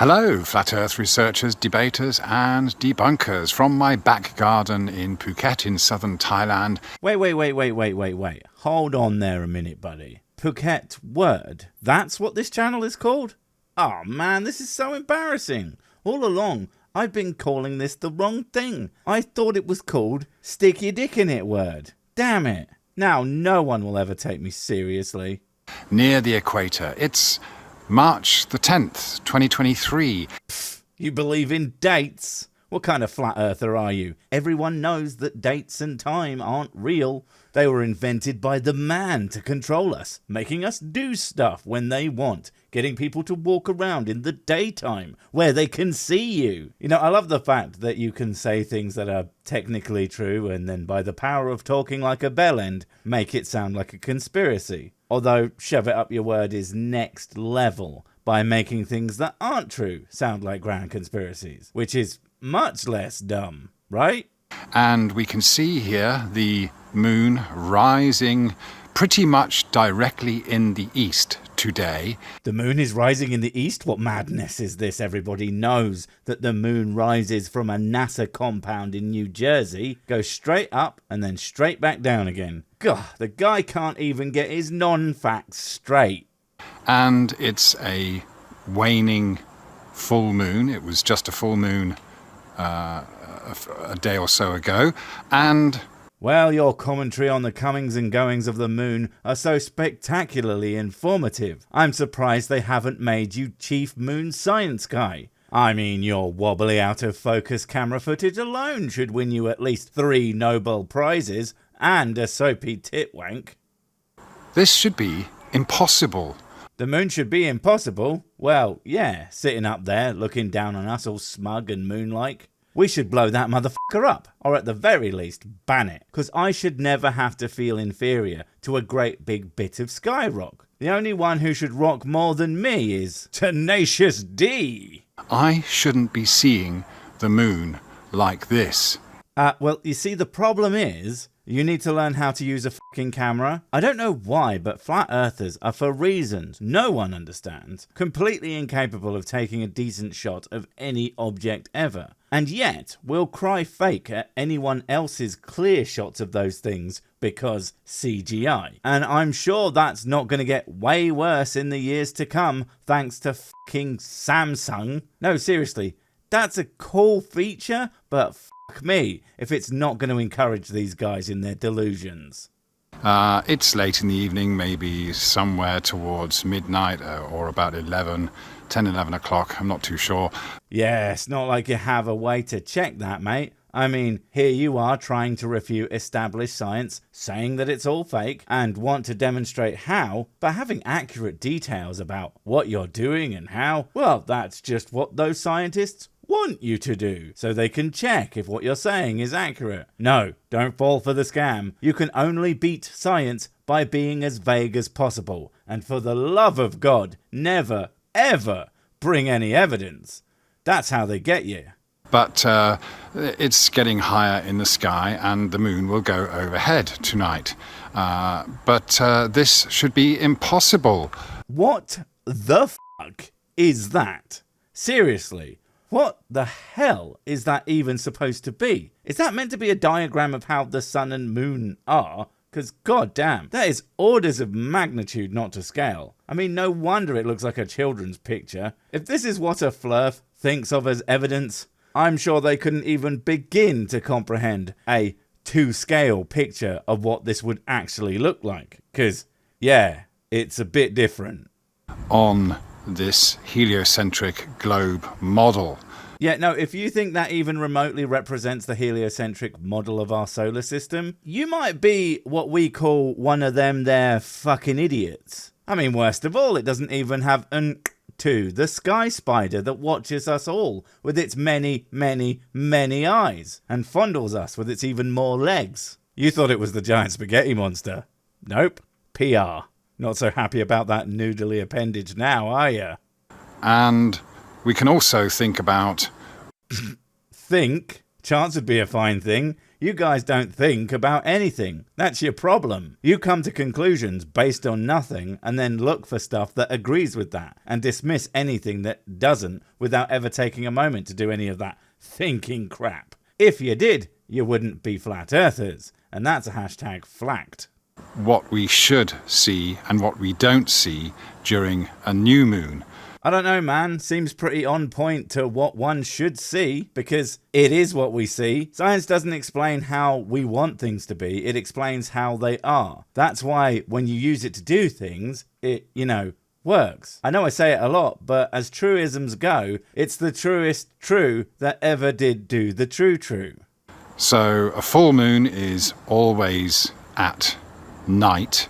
Hello, Flat Earth researchers, debaters and debunkers from my back garden in Phuket in southern Thailand. Wait. Hold on there a minute, buddy. Phuket word? That's what this channel is called? Oh man, this is so embarrassing. All along, I've been calling this the wrong thing. I thought it was called Stick Your Dick In It word. Damn it. Now no one will ever take me seriously. Near the equator. It's March the 10th, 2023. You believe in dates? What kind of flat earther are you? Everyone knows that dates and time aren't real. They were invented by the man to control us, making us do stuff when they want, getting people to walk around in the daytime where they can see you. You know, I love the fact that you can say things that are technically true and then by the power of talking like a bellend, make it sound like a conspiracy. Although shove it up your word is next level by making things that aren't true sound like grand conspiracies, which is much less dumb, right? And we can see here the moon rising pretty much directly in the east today. The moon is rising in the east? What madness is this? Everybody knows that the moon rises from a NASA compound in New Jersey, goes straight up and then straight back down again. God, the guy can't even get his non-facts straight. And it's a waning full moon. It was just a full moon a day or so ago. And well, your commentary on the comings and goings of the moon are so spectacularly informative. I'm surprised they haven't made you chief moon science guy. I mean, your wobbly out of focus camera footage alone should win you at least 3 Nobel Prizes and a soapy tit wank. This should be impossible. The moon should be impossible? Well, yeah, sitting up there looking down on us all smug and moon-like. We should blow that motherfucker up, or at the very least, ban it, because I should never have to feel inferior to a great big bit of sky rock. The only one who should rock more than me is Tenacious D. I shouldn't be seeing the moon like this. Well, you see, the problem is, you need to learn how to use a fucking camera. I don't know why, but flat earthers are, for reasons no one understands, completely incapable of taking a decent shot of any object ever. And yet, we'll cry fake at anyone else's clear shots of those things because CGI. And I'm sure that's not going to get way worse in the years to come, thanks to fucking Samsung. No, seriously, that's a cool feature, but fuck me if it's not going to encourage these guys in their delusions. It's late in the evening, maybe somewhere towards midnight or about 11 o'clock, I'm not too sure. Yeah, it's not like you have a way to check that, mate. I mean, here you are trying to refute established science, saying that it's all fake, and want to demonstrate how, but having accurate details about what you're doing and how, well, that's just what those scientists want you to do, so they can check if what you're saying is accurate. No, don't fall for the scam. You can only beat science by being as vague as possible, and for the love of God, never, ever bring any evidence. That's how they get you. But it's getting higher in the sky and the moon will go overhead tonight. But this should be impossible. What the fuck is that? Seriously, what the hell is that even supposed to be? Is that meant to be a diagram of how the sun and moon are? Because goddamn, that is orders of magnitude not to scale. I mean, no wonder it looks like a children's picture. If this is what a flurf thinks of as evidence, I'm sure they couldn't even begin to comprehend a to-scale picture of what this would actually look like. Because, yeah, it's a bit different. On this heliocentric globe model. Yeah, no, if you think that even remotely represents the heliocentric model of our solar system, you might be what we call one of them there fucking idiots. I mean, worst of all, it doesn't even have an to the sky spider that watches us all with its many, many, many eyes and fondles us with its even more legs. You thought it was the giant spaghetti monster. Nope. PR. Not so happy about that noodly appendage now, are you? And we can also think about... Think? Chance would be a fine thing. You guys don't think about anything. That's your problem. You come to conclusions based on nothing and then look for stuff that agrees with that and dismiss anything that doesn't without ever taking a moment to do any of that thinking crap. If you did, you wouldn't be flat earthers. And that's a hashtag flacked. What we should see and what we don't see during a new moon. I don't know, man. Seems pretty on point to what one should see, because it is what we see. Science doesn't explain how we want things to be. It explains how they are. That's why when you use it to do things, it, works. I know I say it a lot, but as truisms go, it's the truest true that ever did do the true. So a full moon is always at night.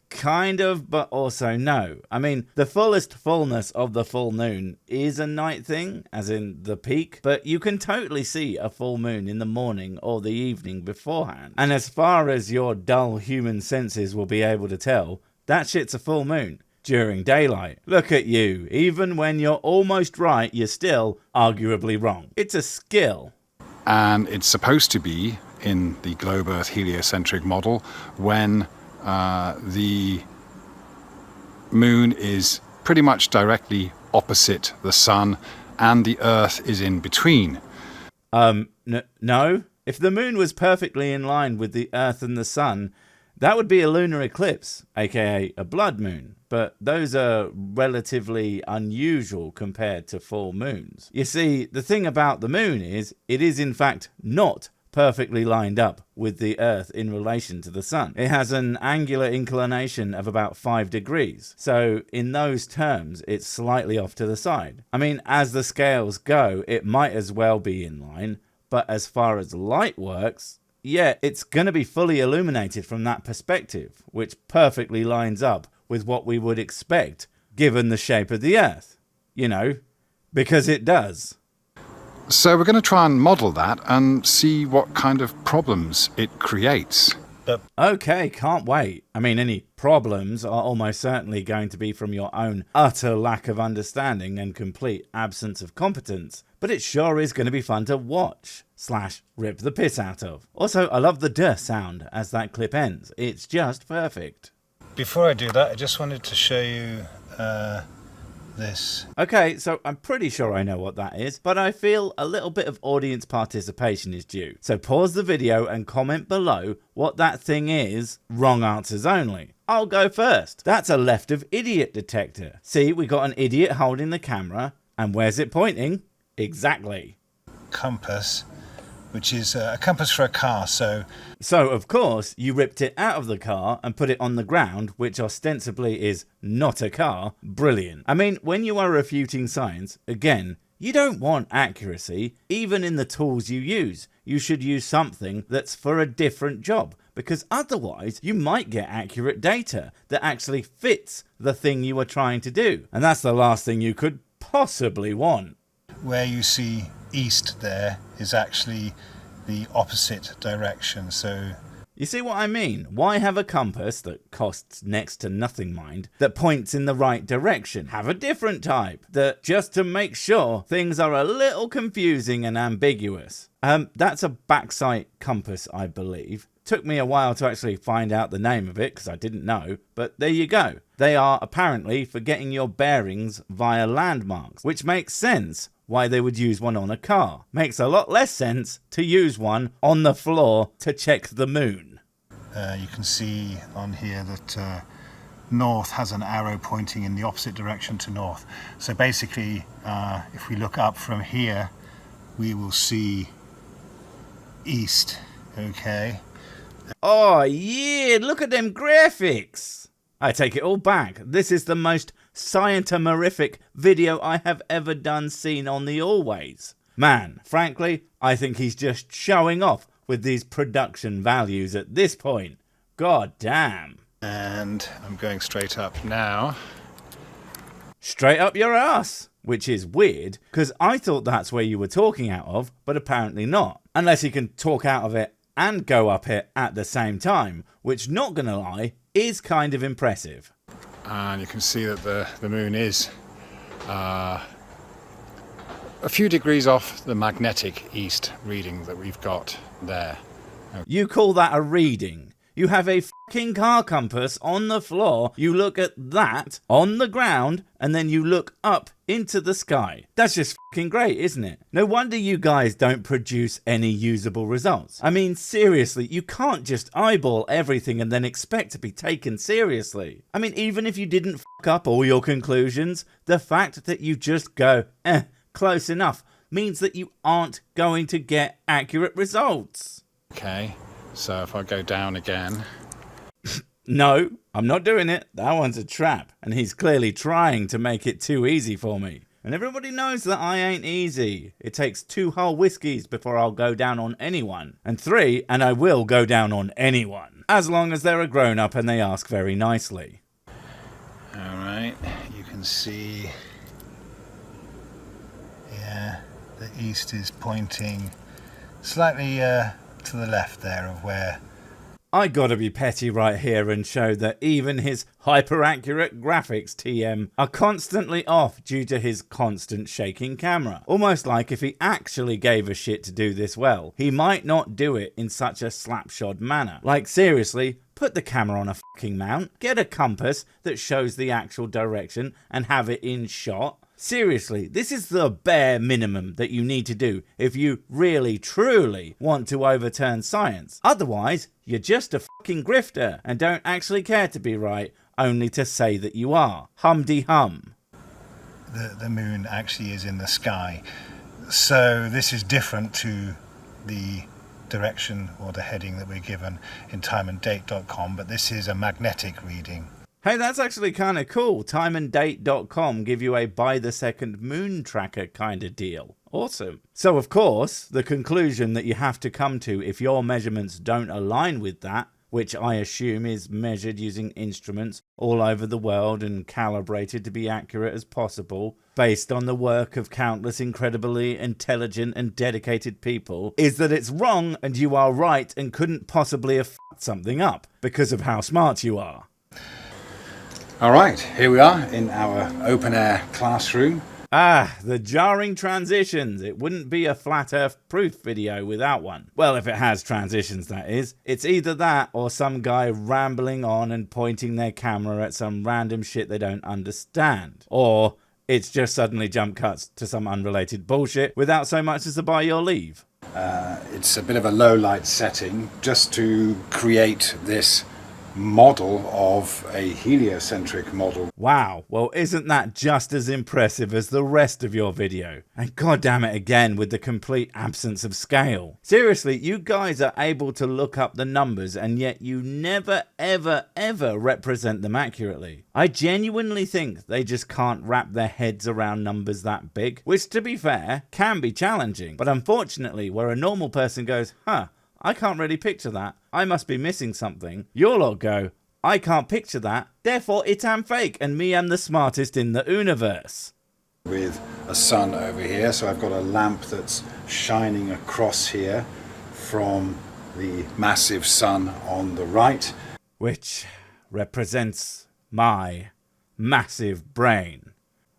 Kind of, but also no. I mean, the fullest fullness of the full moon is a night thing, as in the peak, but you can totally see a full moon in the morning or the evening beforehand. And as far as your dull human senses will be able to tell, that shit's a full moon during daylight. Look at you. Even when you're almost right, you're still arguably wrong. It's a skill. And it's supposed to be in the globe Earth heliocentric model when the moon is pretty much directly opposite the sun and the Earth is in between. No. If the moon was perfectly in line with the Earth and the sun, that would be a lunar eclipse, aka a blood moon. But those are relatively unusual compared to full moons. You see, the thing about the moon is, it is in fact not perfectly lined up with the Earth in relation to the sun. It has an angular inclination of about 5 degrees. So in those terms, it's slightly off to the side. I mean, as the scales go, it might as well be in line. But as far as light works, yeah, it's going to be fully illuminated from that perspective, which perfectly lines up with what we would expect given the shape of the Earth. Because it does. So we're going to try and model that and see what kind of problems it creates. Okay, can't wait. I mean, any problems are almost certainly going to be from your own utter lack of understanding and complete absence of competence. But it sure is going to be fun to watch / rip the piss out of. Also, I love the duh sound as that clip ends. It's just perfect. Before I do that, I just wanted to show you this. Okay, so I'm pretty sure I know what that is, but I feel a little bit of audience participation is due. So pause the video and comment below what that thing is. Wrong answers only. I'll go first. That's a left of idiot detector. See, we got an idiot holding the camera, and where's it pointing? Exactly. Compass, which is a compass for a car. So of course, you ripped it out of the car and put it on the ground, which ostensibly is not a car. Brilliant. I mean, when you are refuting science, again, you don't want accuracy, even in the tools you use. You should use something that's for a different job, because otherwise you might get accurate data that actually fits the thing you are trying to do. And that's the last thing you could possibly want. where you see east there is actually the opposite direction. So you see what I mean? Why have a compass that costs next to nothing, mind, that points in the right direction? Have a different type that, just to make sure things are a little confusing and ambiguous. That's a backsight compass, I believe. Took me a while to actually find out the name of it because I didn't know, but there you go. They are apparently for getting your bearings via landmarks, which makes sense why they would use one on a car. Makes a lot less sense to use one on the floor to check the moon. You can see on here that north has an arrow pointing in the opposite direction to north. So basically, if we look up from here, we will see east, okay? Oh yeah, look at them graphics! I take it all back. This is the most scientomerific video I have ever done seen on the Always. Man, frankly, I think he's just showing off with these production values at this point. God damn. And I'm going straight up now. Straight up your ass! Which is weird, because I thought that's where you were talking out of, but apparently not. Unless you can talk out of it and go up it at the same time, which, not gonna lie, is kind of impressive. And you can see that the moon is a few degrees off the magnetic east reading that we've got there. You call that a reading? You have a fucking car compass on the floor, you look at that on the ground, and then you look up into the sky. That's just fucking great, isn't it? No wonder you guys don't produce any usable results. I mean, seriously, you can't just eyeball everything and then expect to be taken seriously. I mean, even if you didn't fuck up all your conclusions, the fact that you just go, close enough, means that you aren't going to get accurate results. Okay, so if I go down again. No, I'm not doing it. That one's a trap, and he's clearly trying to make it too easy for me. And everybody knows that I ain't easy. It takes 2 whole whiskies before I'll go down on anyone. And 3, and I will go down on anyone. As long as they're a grown-up and they ask very nicely. Alright, you can see, yeah, the east is pointing slightly to the left there of where... I gotta be petty right here and show that even his hyper-accurate graphics TM are constantly off due to his constant shaking camera. Almost like if he actually gave a shit to do this well, he might not do it in such a slapshod manner. Like seriously, put the camera on a fucking mount, get a compass that shows the actual direction and have it in shot. Seriously, this is the bare minimum that you need to do if you really, truly want to overturn science. Otherwise, you're just a fucking grifter and don't actually care to be right, only to say that you are. Hum-de-hum. The moon actually is in the sky. So this is different to the direction or the heading that we're given in timeanddate.com, but this is a magnetic reading. Hey, that's actually kind of cool. Timeanddate.com give you a by-the-second moon tracker kind of deal. Awesome. So, of course, the conclusion that you have to come to if your measurements don't align with that, which I assume is measured using instruments all over the world and calibrated to be accurate as possible, based on the work of countless incredibly intelligent and dedicated people, is that it's wrong and you are right and couldn't possibly have fucked something up because of how smart you are. All right, here we are in our open-air classroom. Ah, the jarring transitions. It wouldn't be a flat earth proof video without one. Well, if it has transitions, that is. It's either that or some guy rambling on and pointing their camera at some random shit they don't understand. Or it's just suddenly jump cuts to some unrelated bullshit without so much as a by your leave. It's a bit of a low light setting just to create this model of a heliocentric model. Wow, well isn't that just as impressive as the rest of your video? And god damn it again with the complete absence of scale. Seriously, you guys are able to look up the numbers and yet you never ever represent them accurately. I genuinely think they just can't wrap their heads around numbers that big, which to be fair can be challenging, but unfortunately where a normal person goes, I can't really picture that, I must be missing something, you'll all go, I can't picture that, therefore it am fake and me am the smartest in the universe. With a sun over here, so I've got a lamp that's shining across here from the massive sun on the right. Which represents my massive brain.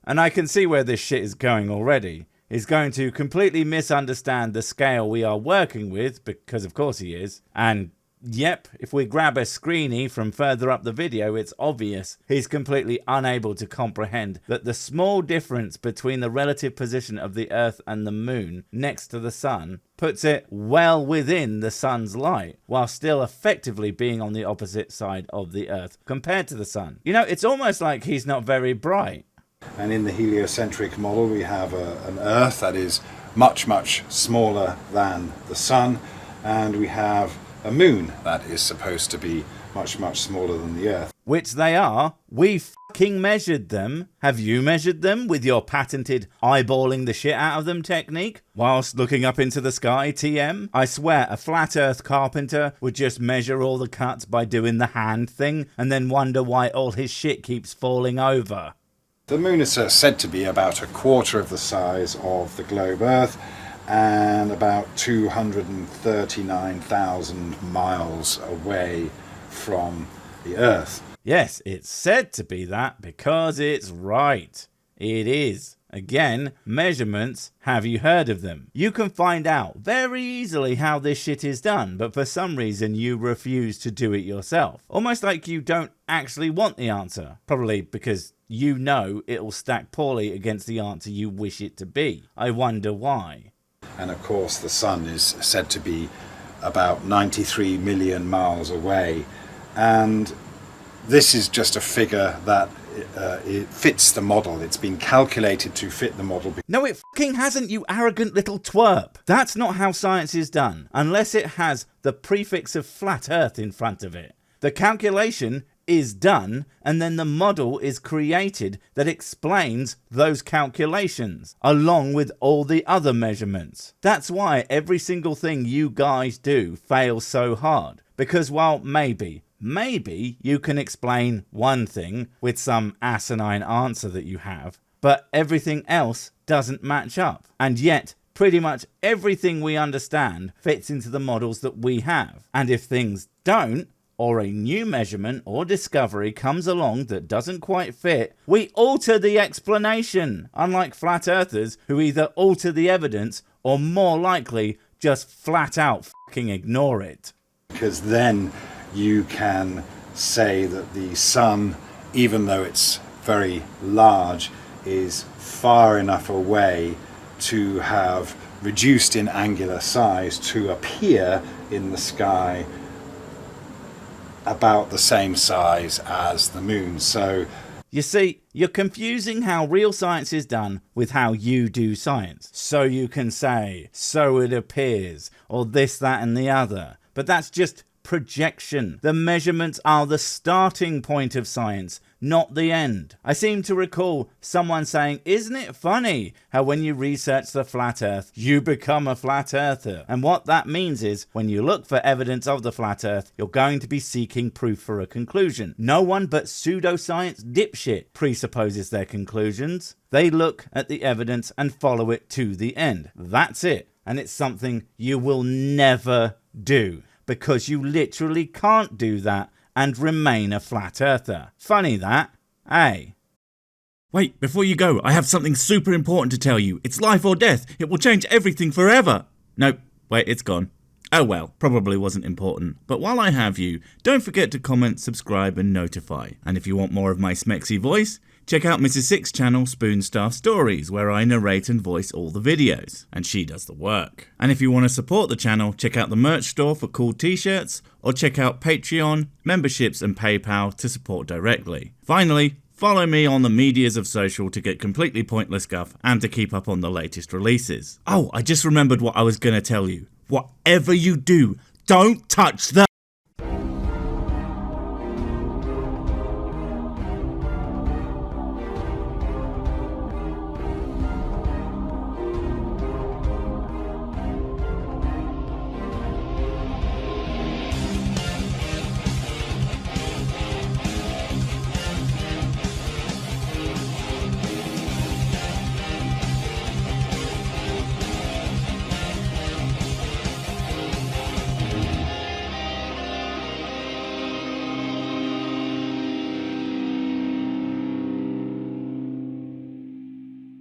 And I can see where this shit is going already. Is going to completely misunderstand the scale we are working with, because of course he is, and yep, if we grab a screenie from further up the video, it's obvious he's completely unable to comprehend that the small difference between the relative position of the Earth and the Moon next to the Sun puts it well within the Sun's light, while still effectively being on the opposite side of the Earth compared to the Sun. You know, it's almost like he's not very bright. And in the heliocentric model, we have an Earth that is much smaller than the Sun, and we have a Moon that is supposed to be much smaller than the Earth. Which they are. We fucking measured them. Have you measured them with your patented eyeballing the shit out of them technique? Whilst looking up into the sky, TM? I swear a flat earth carpenter would just measure all the cuts by doing the hand thing and then wonder why all his shit keeps falling over. The Moon is said to be about a quarter of the size of the globe Earth and about 239,000 miles away from the Earth. Yes, it's said to be that because it's right. It is. Again, measurements, have you heard of them? You can find out very easily how this shit is done, but for some reason you refuse to do it yourself. Almost like you don't actually want the answer. Probably because you know it'll stack poorly against the answer you wish it to be. I wonder why. And of course the sun is said to be about 93 million miles away, and this is just a figure that it fits the model. It's been calculated to fit the model. No, it fucking hasn't, you arrogant little twerp. That's not how science is done, unless it has the prefix of flat earth in front of it. The calculation is done, and then the model is created that explains those calculations, along with all the other measurements. That's why every single thing you guys do fails so hard, because while maybe you can explain one thing with some asinine answer that you have, but everything else doesn't match up. And yet, pretty much everything we understand fits into the models that we have. And if things don't, or a new measurement or discovery comes along that doesn't quite fit, we alter the explanation, unlike flat earthers who either alter the evidence or more likely just flat out fucking ignore it. Because then you can say that the sun, even though it's very large, is far enough away to have reduced in angular size to appear in the sky about the same size as the moon. So you see, you're confusing how real science is done with how you do science. So you can say, so it appears, or this, that, and the other. But that's just projection. The measurements are the starting point of science, not the end. I seem to recall someone saying, isn't it funny how when you research the flat earth, you become a flat earther? And what that means is, when you look for evidence of the flat earth, you're going to be seeking proof for a conclusion. No one but pseudoscience dipshit presupposes their conclusions. They look at the evidence and follow it to the end. That's it. And it's something you will never do, because you literally can't do that and remain a flat earther. Funny that, eh? Wait, before you go, I have something super important to tell you. It's life or death. It will change everything forever. Nope, wait, it's gone. Oh well, probably wasn't important. But while I have you, don't forget to comment, subscribe and notify. And if you want more of my smexy voice, check out Mrs. Six's channel Spoonstaff Stories, where I narrate and voice all the videos, and she does the work. And if you want to support the channel, check out the merch store for cool t-shirts, or check out Patreon, memberships and PayPal to support directly. Finally, follow me on the medias of social to get completely pointless guff and to keep up on the latest releases. Oh, I just remembered what I was going to tell you. Whatever you do, don't touch the